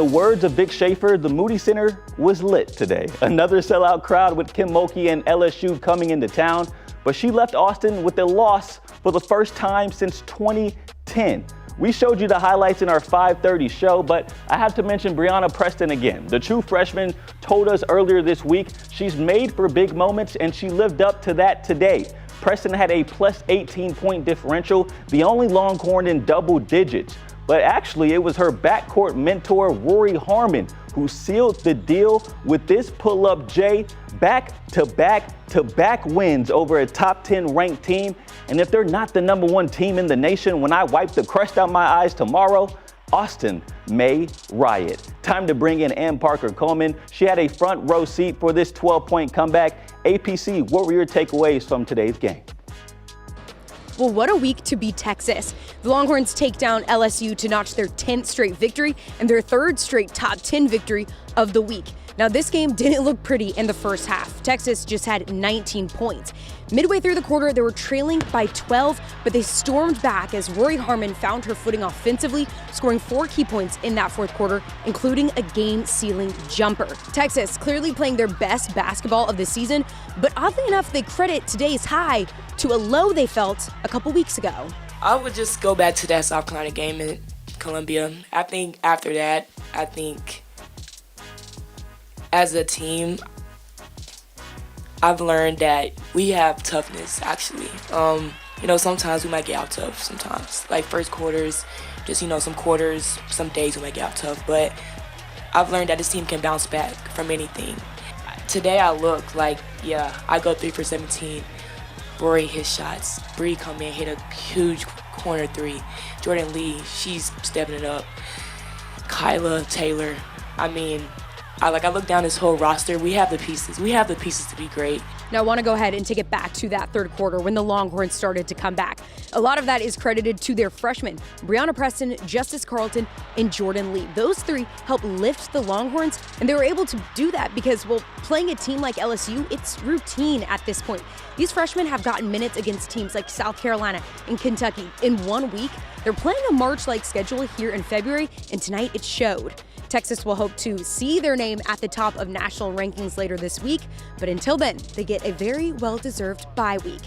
The words of Vic Schaefer, the Moody Center was lit today. Another sellout crowd with Kim Mulkey and LSU coming into town, but she left Austin with a loss for the first time since 2010. We showed you the highlights in our 5:30 show, but I have to mention Brianna Preston again. The true freshman told us earlier this week she's made for big moments, and she lived up to that today. Preston had a plus 18-point differential, the only Longhorn in double digits. But actually, it was her backcourt mentor, Rory Harmon, who sealed the deal with this pull-up J, back-to-back wins over a top 10 ranked team. And if they're not the #1 team in the nation when I wipe the crust out my eyes tomorrow, Austin may riot. Time to bring in Ann Parker Coleman. She had a front row seat for this 12-point comeback. APC, what were your takeaways from today's game? Well, what a week to beat Texas. The Longhorns take down LSU to notch their 10th straight victory and their 3rd straight top 10 victory of the week. Now, this game didn't look pretty in the first half. Texas just had 19 points. Midway through the quarter, they were trailing by 12, but they stormed back as Rory Harmon found her footing offensively, scoring 4 key points in that fourth quarter, including a game-sealing jumper. Texas clearly playing their best basketball of the season, but oddly enough, they credit today's high to a low they felt a couple weeks ago. I would just go back to that South Carolina game in Columbia. I think after that, as a team, I've learned that we have toughness, actually. Sometimes we might get out tough sometimes. Like first quarters, just, some quarters, some days we might get out tough. But I've learned that this team can bounce back from anything. Today I look like, I go 3 for 17. Rory hits shots. Bree come in, hit a huge corner 3. Jordan Lee, she's stepping it up. Kyla, Taylor, I look down this whole roster. We have the pieces. We have the pieces to be great. Now, I want to go ahead and take it back to that third quarter when the Longhorns started to come back. A lot of that is credited to their freshmen, Brianna Preston, Justice Carlton, and Jordan Lee. Those 3 helped lift the Longhorns, and they were able to do that because, playing a team like LSU, it's routine at this point. These freshmen have gotten minutes against teams like South Carolina and Kentucky in 1 week. They're playing a March-like schedule here in February, and tonight it showed. Texas will hope to see their name at the top of national rankings later this week, but until then, they get a very well-deserved bye week.